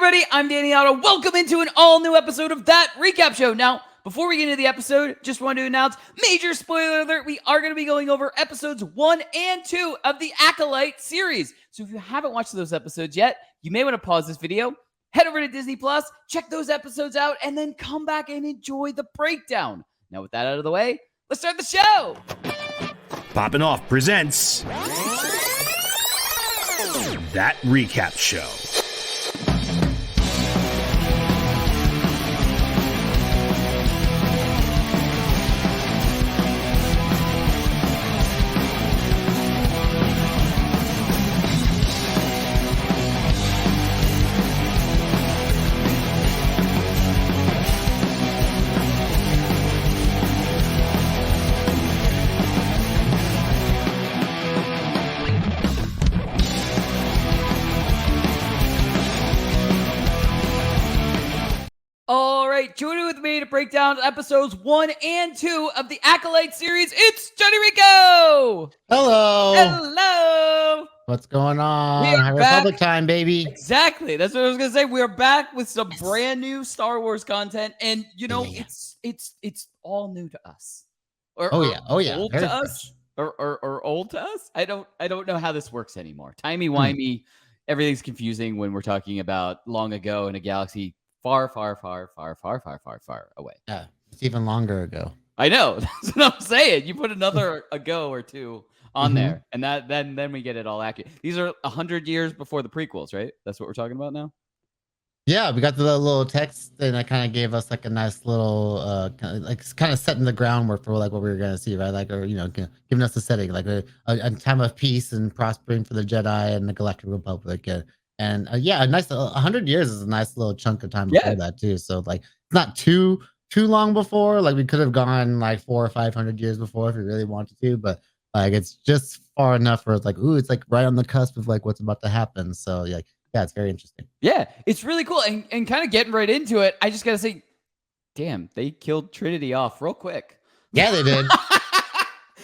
everybody, I'm Danny Otto. Welcome into an all-new episode of That Recap Show. Now, before we get into the episode, just wanted to announce, major spoiler alert, we are going to be going over episodes 1 and 2 of the Acolyte series. So if you haven't watched those episodes yet, you may want to pause this video, head over to Disneyplus, check those episodes out, and then come back and enjoy the breakdown. Now, with that out of the way, let's start the show. Poppin' Off presents That Recap Show. All right, joining with me to break down episodes 1 and 2 of the Acolyte series, it's Jon Jon Rico. Hello. Hello. What's going on? We are High back. Republic time, baby. Exactly. That's what I was gonna say. We are back with some brand new Star Wars content, and you know, it's all new to us. Oh yeah. Old Very to us, or old to us. I don't know how this works anymore. Timey wimey. Everything's confusing when we're talking about long ago in a galaxy far away. Yeah, it's even longer ago. I know. That's what I'm saying. You put another ago or two on there, and that then we get it all accurate. These are 100 years before the prequels, right? That's what we're talking about now. Yeah, we got the little text, and that kind of gave us like a nice little kind of setting the groundwork for like what we were gonna see, right? Like, or giving us the setting, like a time of peace and prospering for the Jedi and the Galactic Republic. And a nice 100 years is a nice little chunk of time before that too. So like it's not too long before. Like we could have gone like 400 or 500 years before if we really wanted to, but like it's just far enough where it's like, ooh, it's like right on the cusp of like what's about to happen. So like yeah, it's very interesting. Yeah, it's really cool. And kind of getting right into it, I just gotta say, damn, they killed Trinity off real quick. Yeah, they did.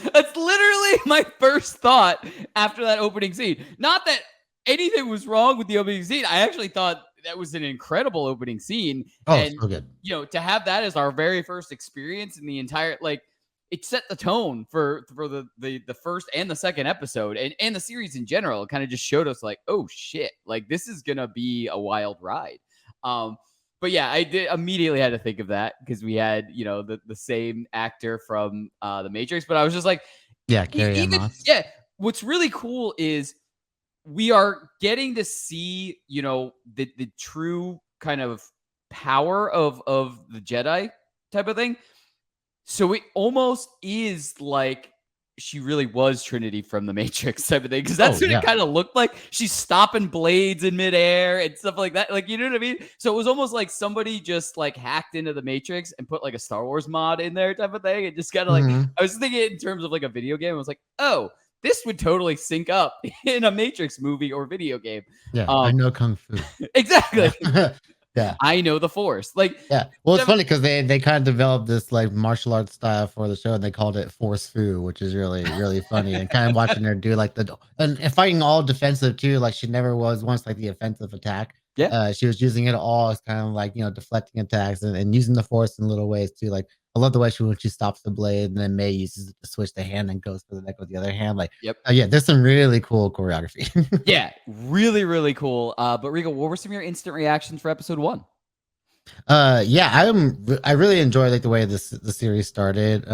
That's literally my first thought after that opening scene. Not that anything was wrong with the opening scene. I actually thought that was an incredible opening scene. Oh, and so good. You know, to have that as our very first experience in the entire, like, it set the tone for the first and the second episode and the series in general. It kind of just showed us like, oh shit, like this is gonna be a wild ride. But yeah, I did immediately had to think of that because we had, you know, the same actor from the Matrix. But I was just like, yeah, Carrie-Anne Moss. Yeah. What's really cool is we are getting to see, you know, the true kind of power of the Jedi type of thing. So it almost is like she really was Trinity from the Matrix type of thing. Because that's what it kind of looked like. She's stopping blades in midair and stuff like that. Like, you know what I mean? So it was almost like somebody just like hacked into the Matrix and put like a Star Wars mod in there type of thing. And just kind of like, I was thinking in terms of like a video game. I was like, oh, this would totally sync up in a Matrix movie or video game. Yeah, I know Kung Fu. Exactly. Yeah, I know the Force. Like, yeah. Well, it's funny because they kind of developed this like martial arts style for the show, and they called it Force Fu, which is really funny. And kind of watching her do like and fighting all defensive too. Like she never was once like the offensive attack. Yeah, she was using it all as kind of like deflecting attacks and using the Force in little ways too. Like I love the way when she stops the blade, and then May uses it to switch the hand and goes for the neck with the other hand. Like, yeah, there's some really cool choreography. Yeah, really cool. But Rico, what were some of your instant reactions for episode 1? I really enjoy like the way the series started.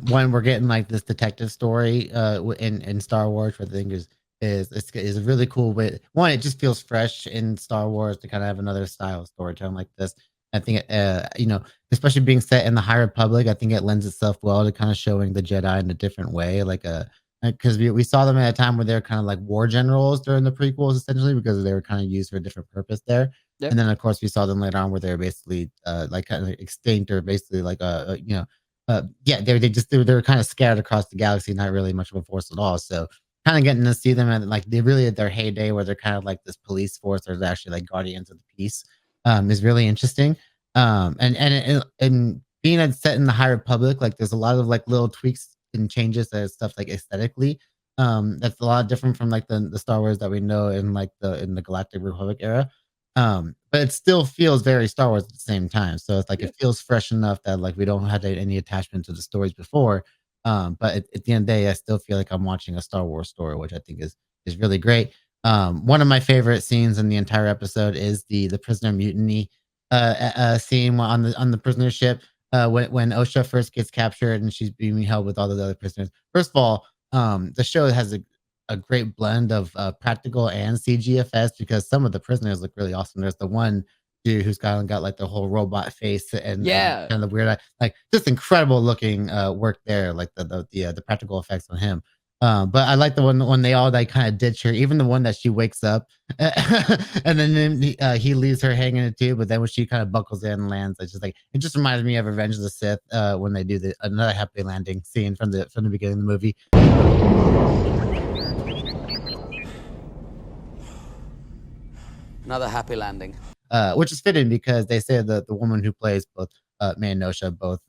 When we're getting like this detective story in Star Wars, which I think is a really cool way. One, it just feels fresh in Star Wars to kind of have another style of storytelling like this. I think especially being set in the High Republic, I think it lends itself well to kind of showing the Jedi in a different way, like because we saw them at a time where they're kind of like war generals during the prequels, essentially, because they were kind of used for a different purpose there. Yep. And then of course we saw them later on where they were basically like kind of extinct, or basically like they were kind of scattered across the galaxy, not really much of a force at all. So kind of getting to see them at like they really at their heyday, where they're kind of like this police force, or they're actually like guardians of the peace, is really interesting. And being set in the High Republic, like there's a lot of like little tweaks and changes that stuff like aesthetically. That's a lot different from like the Star Wars that we know in like in the Galactic Republic era. But it still feels very Star Wars at the same time. So it's like Yeah. it feels fresh enough that like we don't have any attachment to the stories before. But at the end of the day, I still feel like I'm watching a Star Wars story, which I think is really great. One of my favorite scenes in the entire episode is the prisoner mutiny scene on the prisoner ship. When Osha first gets captured and she's being held with all those other prisoners. First of all, the show has a great blend of practical and CGFS because some of the prisoners look really awesome. There's the one dude who's got like the whole robot face and Yeah. kind of weird, like just incredible looking work there, like the practical effects on him. But I like the one when they all like kind of ditch her, even the one that she wakes up and then he leaves her hanging in a tube. But then when she kind of buckles in and lands, it's just like it just reminds me of Revenge of the Sith when they do another happy landing scene from the beginning of the movie. Another happy landing. Which is fitting because they say that the woman who plays both May and Nosha both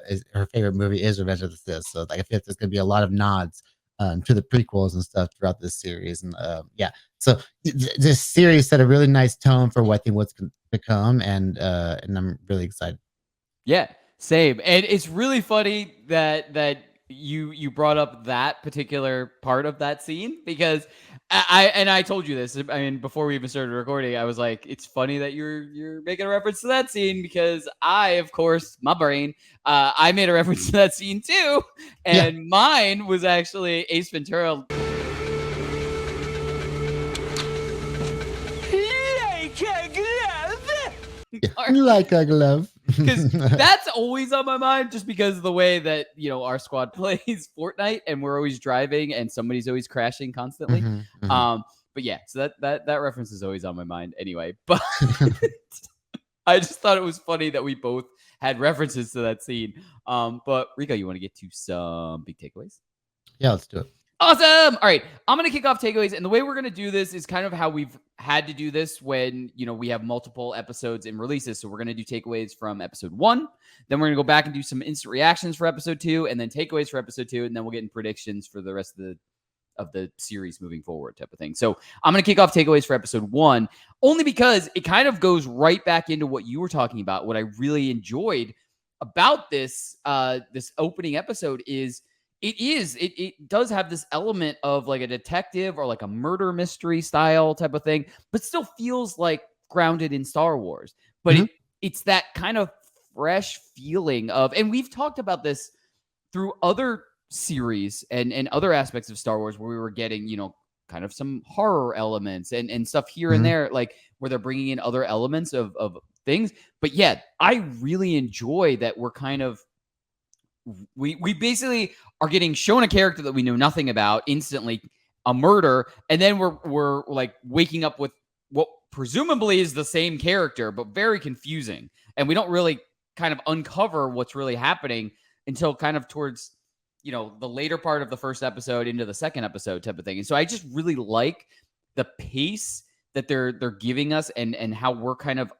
is her favorite movie is Revenge of the Sith. So like I feel like there's gonna be a lot of nods to the prequels and stuff throughout this series. And yeah, so this series set a really nice tone for what I think what's become, and I'm really excited. Yeah, same. And it's really funny that you brought up that particular part of that scene because I told you this. I mean, before we even started recording, I was like, it's funny that you're making a reference to that scene because I, of course, my brain, I made a reference to that scene too, and mine was actually Ace Ventura. Like a glove. Because that's always on my mind just because of the way that our squad plays Fortnite and we're always driving and somebody's always crashing constantly. But yeah, so that reference is always on my mind anyway. But I just thought it was funny that we both had references to that scene. But Rico, you want to get to some big takeaways? Yeah, let's do it. Awesome. All right. I'm going to kick off takeaways. And the way we're going to do this is kind of how we've had to do this when, we have multiple episodes and releases. So we're going to do takeaways from episode 1. Then we're going to go back and do some instant reactions for episode 2 and then takeaways for episode 2. And then we'll get in predictions for the rest of the series moving forward type of thing. So I'm going to kick off takeaways for episode 1 only because it kind of goes right back into what you were talking about. What I really enjoyed about this opening episode is it does have this element of like a detective or like a murder mystery style type of thing, but still feels like grounded in Star Wars. But it's that kind of fresh feeling of, and we've talked about this through other series and other aspects of Star Wars where we were getting, kind of some horror elements and stuff here and there, like where they're bringing in other elements of things. But yeah, I really enjoy that we're kind of, we basically are getting shown a character that we know nothing about instantly, a murder, and then we're like waking up with what presumably is the same character, but very confusing. And we don't really kind of uncover what's really happening until kind of towards, the later part of the first episode into the second episode type of thing. And so I just really like the pace that they're giving us and how we're kind of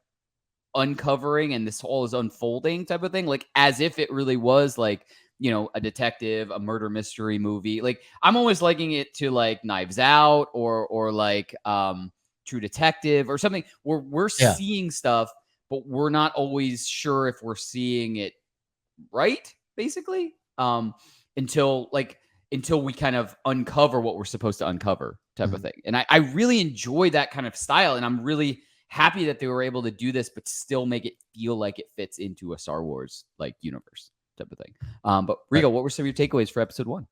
uncovering and this all is unfolding type of thing, like as if it really was like a detective, a murder mystery movie. Like I'm always liking it to like Knives Out or like True Detective or something where we're seeing stuff but we're not always sure if we're seeing it right, basically, until we kind of uncover what we're supposed to uncover type of thing. And I really enjoy that kind of style, and I'm really happy that they were able to do this, but still make it feel like it fits into a Star Wars like universe type of thing. But Rigo, what were some of your takeaways for episode 1?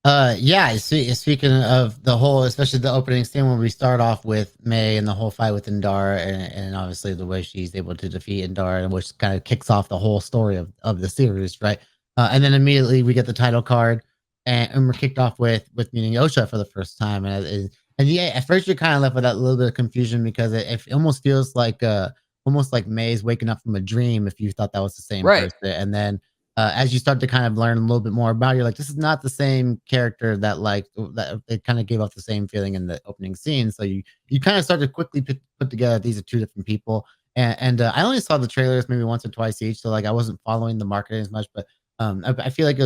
Yeah, speaking of the whole, especially the opening scene where we start off with May and the whole fight with Indar, and obviously the way she's able to defeat Indar, and which kind of kicks off the whole story of the series, right? And then immediately we get the title card, and we're kicked off with meeting Osha for the first time, and yeah, at first you're kind of left with that little bit of confusion because it almost feels like almost like May's waking up from a dream if you thought that was the same person, and then as you start to kind of learn a little bit more about it, you're like, this is not the same character that it kind of gave off the same feeling in the opening scene. So you kind of start to quickly put together these are two different people. And I only saw the trailers maybe once or twice each, so like I wasn't following the marketing as much. But I feel like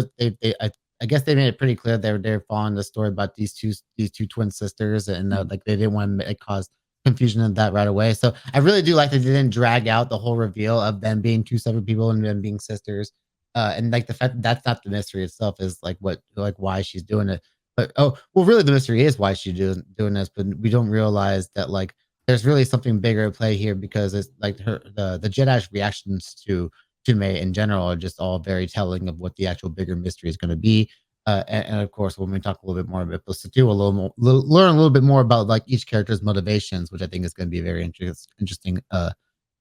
I guess they made it pretty clear they're following the story about these two twin sisters, and like they didn't want to cause confusion of that right away. So I really do like that they didn't drag out the whole reveal of them being two separate people and them being sisters. And like the fact that that's not the mystery itself is like why she's doing it. But really the mystery is why she's doing this, but we don't realize that like there's really something bigger at play here because it's like the Jedi's reactions to May in general are just all very telling of what the actual bigger mystery is going to be. And of course, when we talk a little bit more about episode two, a little more, learn a little bit more about like each character's motivations, which I think is going to be very interesting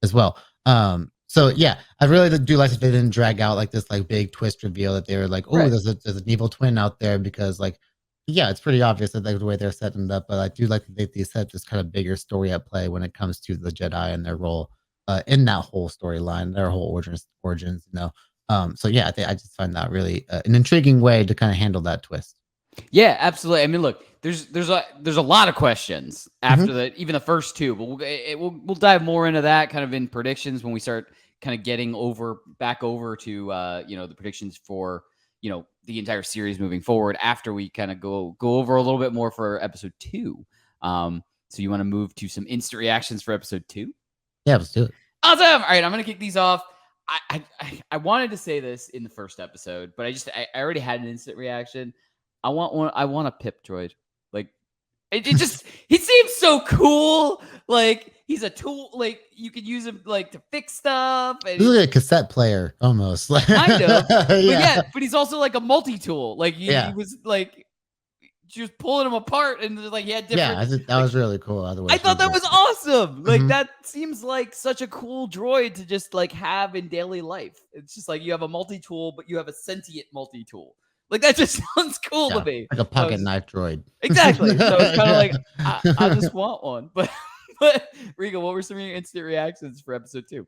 as well. So yeah, I really do like that they didn't drag out like this like big twist reveal that they were like, oh, Right. there's an evil twin out there because like yeah, it's pretty obvious that like, the way they're setting it up, but I do like that they set this kind of bigger story at play when it comes to the Jedi and their role in that whole storyline, their whole origins, you know. So yeah, I just find that really an intriguing way to kind of handle that twist. Yeah, absolutely. I mean, look, there's a lot of questions after Mhm. even the first two, but we'll dive more into that kind of in predictions when we start kind of getting back over to the predictions for the entire series moving forward after we kind of go over a little bit more for episode 2. So you want to move to some instant reactions for episode 2? Yeah, let's do it. Awesome. All right, I'm gonna kick these off. I wanted to say this in the first episode, but I already had an instant reaction. I want one. I want a pip droid. Like it just he seems so cool. Like he's a tool. Like you could use him like to fix stuff. And This is like a cassette player almost. kind of. But Yeah. but he's also like a multi-tool. Like he Yeah. was like just pulling them apart and like he had different. Yeah, that was really cool. Otherwise, I thought that was awesome. Like Mhm. that seems like such a cool droid to just like have in daily life. It's just like you have a multi-tool, but you have a sentient multi-tool. Like that just sounds cool to Yeah, me. like a pocket knife droid. Exactly. So it's kind of like I Yeah. just want one. But Rico, what were some of your instant reactions for episode 2?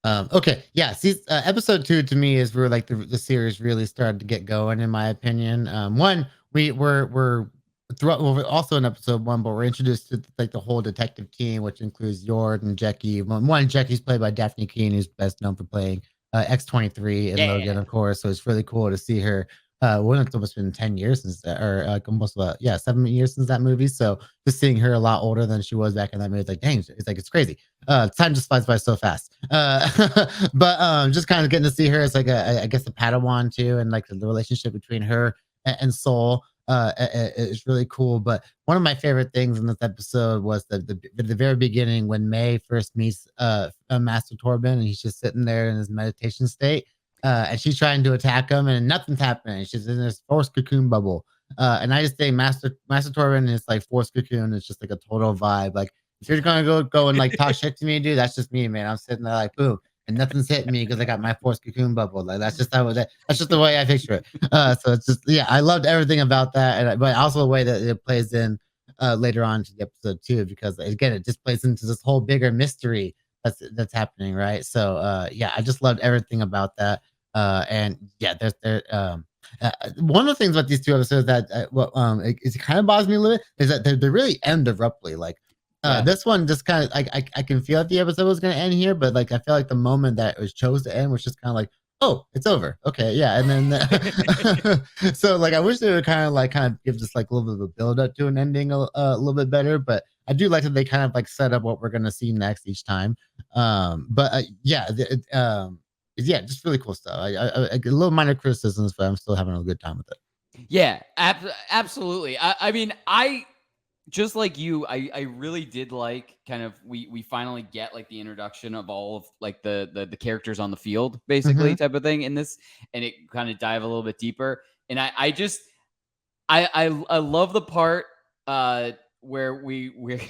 Okay, yeah. See, episode two to me is where like the series really started to get going, in my opinion. One, we're throughout well, we're also in episode one, but we're introduced to like the whole detective team, which includes Yord and Jackie. One, Jackie's played by Daphne Keane, who's best known for playing X-23 in Logan, Yeah. of course. So it's really cool to see her. Well, it's almost been 10 years since that, or like almost 7 years since that movie. So just seeing her a lot older than she was back in that movie, it's like, dang, it's crazy. Time just flies by so fast. But just kind of getting to see her as like I guess a Padawan too, and like the relationship between her and Soul is really cool. But one of my favorite things in this episode was the very beginning when May first meets Master Torben, and he's just sitting there in his meditation state. And she's trying to attack him, and nothing's happening. She's in this force cocoon bubble. And I just think Master Torben is like force cocoon. It's just like a total vibe. Like if you're gonna go and like talk shit to me, dude, that's just me, man. I'm sitting there like boom, and nothing's hitting me because I got my force cocoon bubble. Like that's just that's just the way I picture it. So it's just I loved everything about that, but also the way that it plays in later on to the episode too, because again, it just plays into this whole bigger mystery that's happening, right? So yeah, I just loved everything about that. And yeah, one of the things about these two episodes that it kind of bothers me a little bit is that they really end abruptly. Like Yeah. this one just kind of I can feel that the episode was going to end here, but like I feel like the moment that it was chose to end was just kind of like, oh, it's over. Okay, yeah, and then so like I wish they would kind of give this like a little bit of a build up to an ending a little bit better, but I do like that they kind of like set up what we're going to see next each time. But yeah, yeah, just really cool stuff. A little minor criticisms, but I'm still having a good time with it. Yeah, absolutely. I mean, I just like you, I really did like kind of we finally get like the introduction of all of like the characters on the field basically Mhm. type of thing in this, and it kind of dive a little bit deeper. And I just I love the part where we're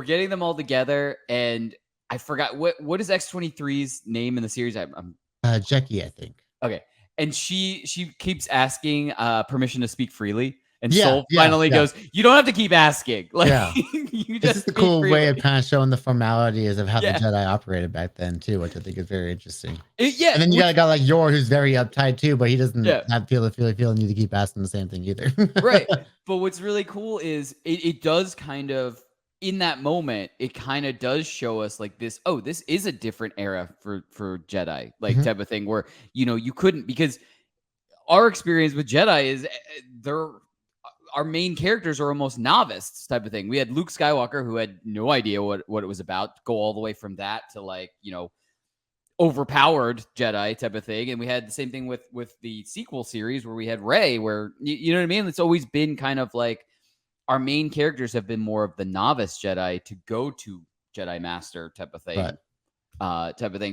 getting them all together, and I forgot what is X-23's name in the series. I'm Jackie, I think. okay. And she keeps asking permission to speak freely. And Yeah, Soul yeah, finally yeah. goes, "You don't have to keep asking. Like Yeah. you It's just just a speak cool way freely." of kind of showing the formalities of how the Yeah. Jedi operated back then too, which I think is very interesting. Yeah, And then you got a guy like Yor who's very uptight too, but he doesn't yeah. have feel the need to keep asking the same thing either. Right. But what's really cool is it does kind of in that moment, it kind of does show us like this, oh, this is a different era for Jedi, like Mhm. type of thing where you couldn't because our experience with Jedi is they're our main characters are almost novice type of thing. We had Luke Skywalker, who had no idea what it was about, go all the way from that to like, overpowered Jedi type of thing. And we had the same thing with the sequel series where we had Rey, where you know what I mean? It's always been kind of like our main characters have been more of the novice Jedi to go to Jedi Master type of thing. Right.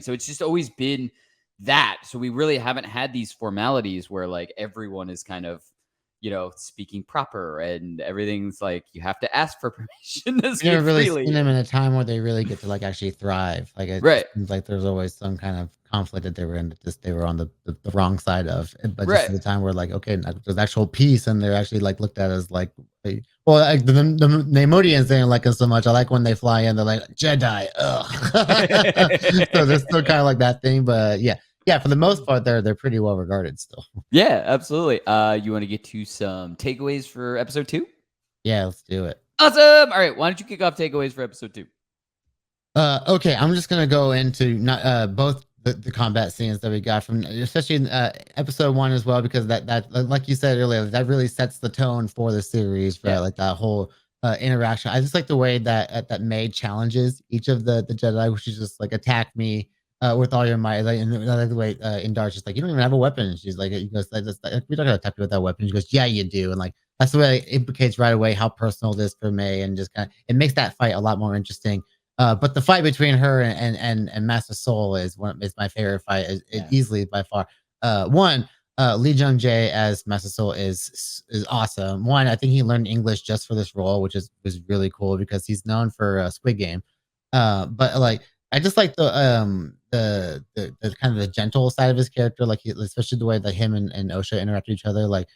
So it's just always been that. So we really haven't had these formalities where like everyone is kind of, speaking proper and everything's like you have to ask for permission to speak really freely. seen them in a time where they really get to like actually thrive. Like it Right. seems like there's always some kind of conflict that they were in, that just they were on the wrong side of. But just Right. at the time where like, okay, there's actual peace, and they're actually like looked at as like, well, like the Namodians didn't like us so much. I like when they fly in, they're like Jedi. Ugh. So there's still kind of like that thing, but yeah, for the most part, they're pretty well regarded still. Yeah, absolutely. You want to get to some takeaways for episode 2? Yeah, let's do it. Awesome. All right, why don't you kick off takeaways for episode 2? Okay, I'm just gonna go into not both the combat scenes that we got from, especially in episode 1 as well, because that like you said earlier, that really sets the tone for the series, right? Yeah. Like that whole interaction. I just like the way that May challenges each of the Jedi, which is just like, attack me with all your might. Like, and I like the way Indar's just like, you don't even have a weapon. She's like, he goes, we don't gotta attack you with that weapon. She goes, yeah, you do. And like that's the way it implicates right away how personal it is for May, and just kind of it makes that fight a lot more interesting. But the fight between her and Master Soul is my favorite fight. Easily by far. Lee Jung Jae as Master Soul is awesome. One, I think he learned English just for this role, which was really cool because he's known for Squid Game. But like I just like the kind of the gentle side of his character, like especially the way that him and Osha interact with each other. Like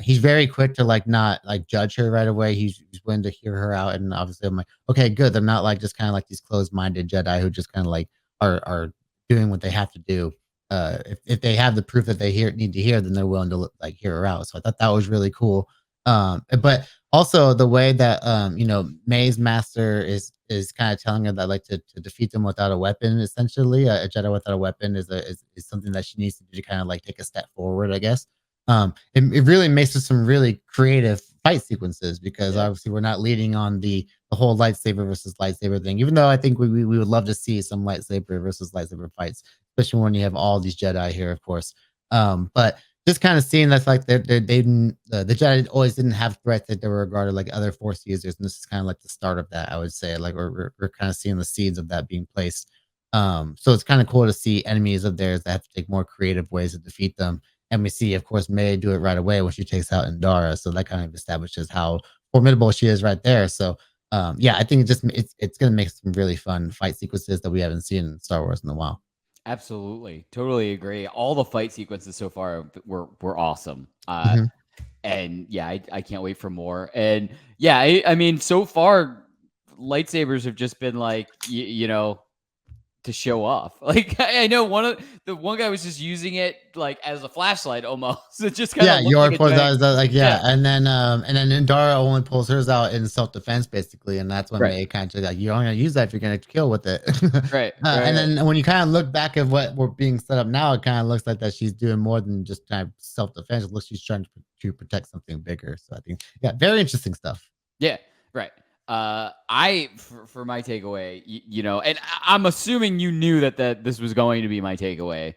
he's very quick to like not like judge her right away. He's willing to hear her out, and obviously I'm like, okay, good. They're not like just kind of like these closed-minded Jedi who just kind of like are doing what they have to do. If they have the proof that they need to hear, then they're willing to like hear her out. So I thought that was really cool. But also the way that May's master is kind of telling her that like to defeat them without a weapon, essentially a Jedi without a weapon is something that she needs to do to kind of like take a step forward, I guess. It really makes for some really creative fight sequences, because obviously we're not leading on the whole lightsaber versus lightsaber thing, even though I think we would love to see some lightsaber versus lightsaber fights, especially when you have all these Jedi here, of course. But just kind of seeing that's like they didn't the Jedi always didn't have threats that they were regarded like other Force users, and this is kind of like the start of that, I would say. Like we're kind of seeing the seeds of that being placed. So it's kind of cool to see enemies of theirs that have to take more creative ways to defeat them. And we see, of course, May do it right away when she takes out Indara. So that kind of establishes how formidable she is right there. So I think it's going to make some really fun fight sequences that we haven't seen in Star Wars in a while. Absolutely, totally agree. All the fight sequences so far were awesome. And yeah, I can't wait for more. And yeah, I mean, so far lightsabers have just been like to show off. Like I know one guy was just using it like as a flashlight almost. It just kind of Yor pulls out like and then Indara only pulls hers out in self-defense basically, and that's when they kind of like, you're only gonna use that if you're gonna kill with it. Right. And then when you kind of look back at what we're being set up now, it kind of looks like that she's doing more than just kind of self-defense. It looks she's trying to protect something bigger. So I think very interesting stuff. Yeah, right. For my takeaway, and I'm assuming you knew that this was going to be my takeaway.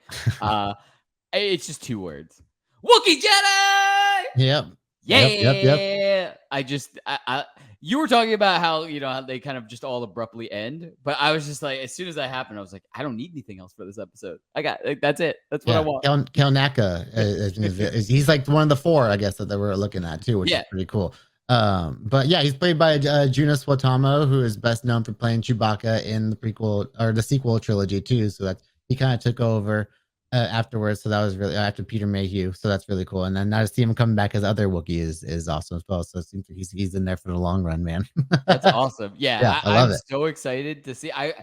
It's just 2 words: Wookiee Jedi. Yep. Yeah. Yep. I you were talking about how how they kind of just all abruptly end, but I was just like, as soon as that happened, I was like, I don't need anything else for this episode. That's it. That's what I want. Kel Naka he's like one of the 4, I guess, that they were looking at too, which is pretty cool. But yeah, he's played by Juna Swatamo, who is best known for playing Chewbacca in the prequel or the sequel trilogy too. So that he kind of took over afterwards. So that was really after Peter Mayhew. So that's really cool. And then now to see him coming back as other Wookiee is awesome as well. So it seems like he's in there for the long run, man. That's awesome. Yeah, I love it. So excited to see. And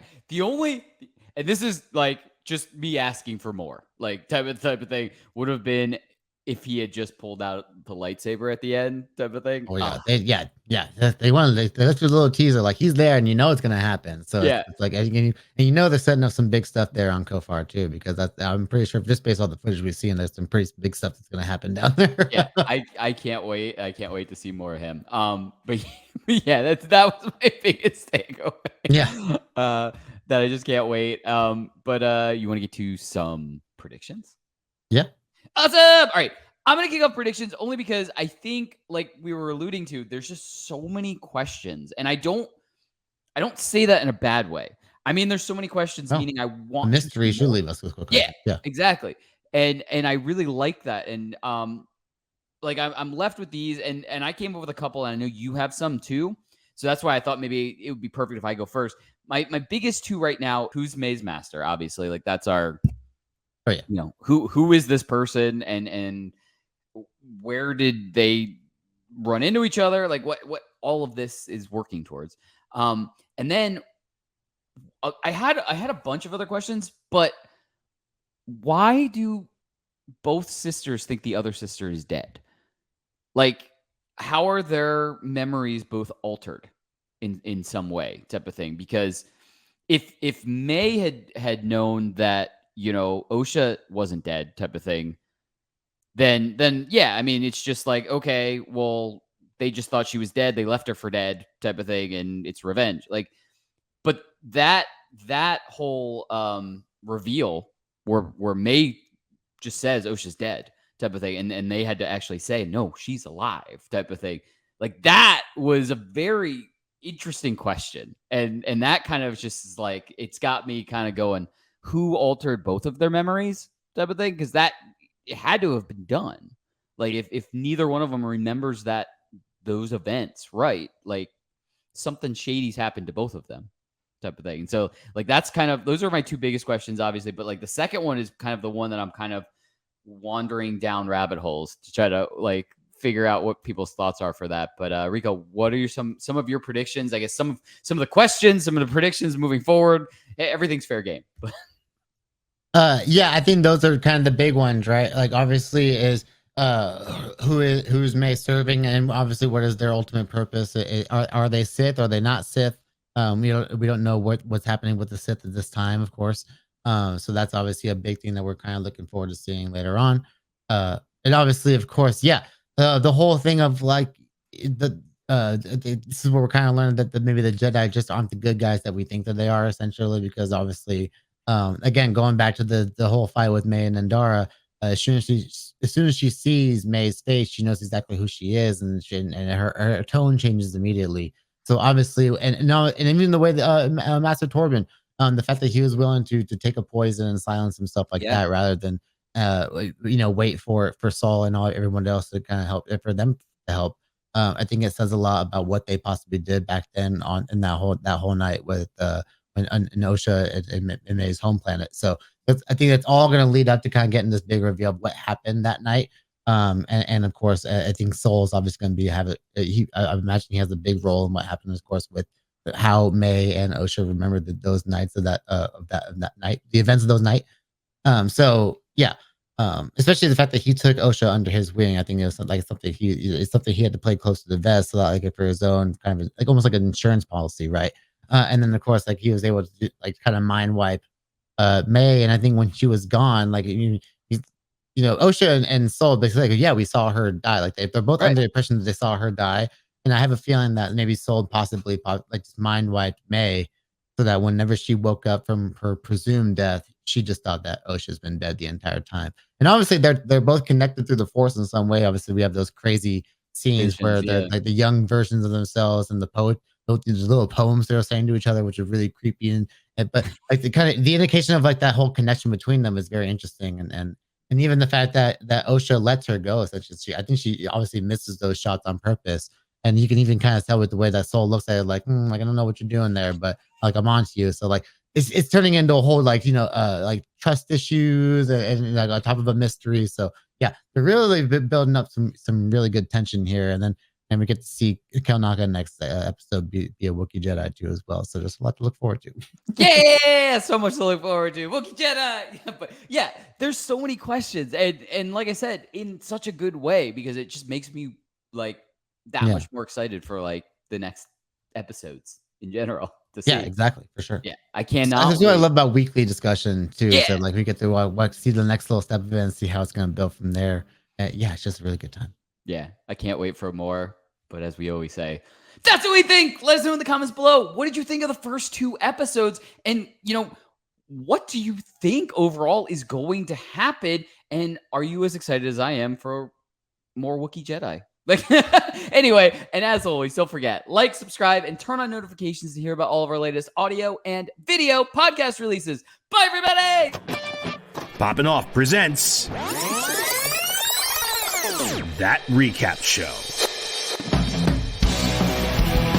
this is like just me asking for more, like type of thing would have been if he had just pulled out the lightsaber at the end type of thing. Oh yeah, they wanted they left you a little teaser like he's there and you know it's gonna happen. So Yeah. it's like and you know they're setting up some big stuff there on Kofar too because I'm pretty sure just based on the footage we've seen, there's some pretty big stuff that's gonna happen down there. Yeah, I can't wait. I can't wait to see more of him. But yeah, that was my biggest Yeah. takeaway. That I just can't wait. But you want to get to some predictions? Yeah. Awesome. All right. I'm gonna kick off predictions only because I think, like we were alluding to, there's just so many questions, and I don't say that in a bad way. I mean, there's so many questions, No. meaning I The want to mystery see should more. leave us with quick Yeah, questions. Yeah. exactly. And I really like that. And like I'm left with these, and I came up with a couple, and I know you have some too. So that's why I thought maybe it would be perfect if I go first. My biggest two right now, who's Maze Master? Obviously, like that's our, Oh yeah. you know, who is this person, and where did they run into each other? Like what all of this is working towards. And then I had a bunch of other questions, but why do both sisters think the other sister is dead? Like, how are their memories both altered in some way, type of thing? Because if May had known that, you know, Osha wasn't dead, type of thing, then yeah, I mean, it's just like, okay, well, they just thought she was dead, they left her for dead, type of thing, and it's revenge. Like, but that whole reveal where May just says Osha's dead, type of thing, and they had to actually say no, she's alive, type of thing. Like that was a very interesting question, and that kind of just is like, it's got me kind of going, who altered both of their memories, type of thing, because that it had to have been done. Like if neither one of them remembers those events, right? Like something shady's happened to both of them, type of thing. And so like that's kind of, those are my two biggest questions, obviously. But like the second one is kind of the one that I'm kind of wandering down rabbit holes to try to like figure out what people's thoughts are for that. But Rico, what are some of your predictions? I guess some of the questions, some of the predictions moving forward. Everything's fair game. Yeah, I think those are kind of the big ones, right? Like obviously is who's May serving, and obviously what is their ultimate purpose? Are they Sith? Are they not Sith? We don't know what's happening with the Sith at this time, of course. So that's obviously a big thing that we're kind of looking forward to seeing later on. And obviously, of course, yeah, the whole thing of like this is where we're kind of learning that maybe the Jedi just aren't the good guys that we think that they are, essentially, because obviously again, going back to the whole fight with May and Nandara, as soon as she sees May's face, she knows exactly who she is, and her tone changes immediately. So obviously, and no, and even the way that Master Torben, the fact that he was willing to take a poison and silence himself like Yeah. that, rather than wait for Saul and everyone else to kind of help, for them to help. I think it says a lot about what they possibly did back then on in that whole night with in Osha and May's home planet. So I think that's all going to lead up to kind of getting this big reveal of what happened that night. And of course, I think Soul is obviously going to I imagine he has a big role in what happened, of course, with how May and Osha remembered those nights of that night, the events of those night. So yeah, especially the fact that he took Osha under his wing. I think it was like something he had to play close to the vest, so that, like, for his own kind of like almost like an insurance policy, right? And then of course, like, he was able to like kind of mind wipe May, and I think when she was gone, like, Osha and Soul basically like, yeah, we saw her die. Like they're both Right. under the impression that they saw her die, and I have a feeling that maybe Soul possibly like just mind wiped May, so that whenever she woke up from her presumed death, she just thought that Osha's been dead the entire time. And obviously, they're both connected through the Force in some way. Obviously, we have those crazy scenes where Visions, they're yeah. like the young versions of themselves and the poet, these little poems they're saying to each other, which are really creepy but like the indication of like that whole connection between them is very interesting, and even the fact that Osha lets her go, such as I think she obviously misses those shots on purpose, and you can even kind of tell with the way that Soul looks at it, like, like, I don't know what you're doing there, but like, I'm on to you. So like it's turning into a whole like like trust issues, and like on top of a mystery. So yeah, they're really building up some really good tension here, and then and we get to see Kelnaka next episode be a Wookiee Jedi too as well. So there's a lot to look forward to. Yeah, so much to look forward to. Wookiee Jedi. But yeah, there's so many questions, and like I said, in such a good way, because it just makes me like that much more excited for like the next episodes in general to see. Yeah, exactly, for sure. Yeah, I cannot. That's what I love about weekly discussion too. Yeah. So like we get to see the next little step of it and see how it's going to build from there. Yeah, it's just a really good time. Yeah, I can't wait for more. But as we always say, that's what we think. Let us know in the comments below. What did you think of the first 2 episodes? And, what do you think overall is going to happen? And are you as excited as I am for more Wookiee Jedi? Anyway, and as always, don't forget, like, subscribe, and turn on notifications to hear about all of our latest audio and video podcast releases. Bye, everybody! Popping Off presents That Recap Show.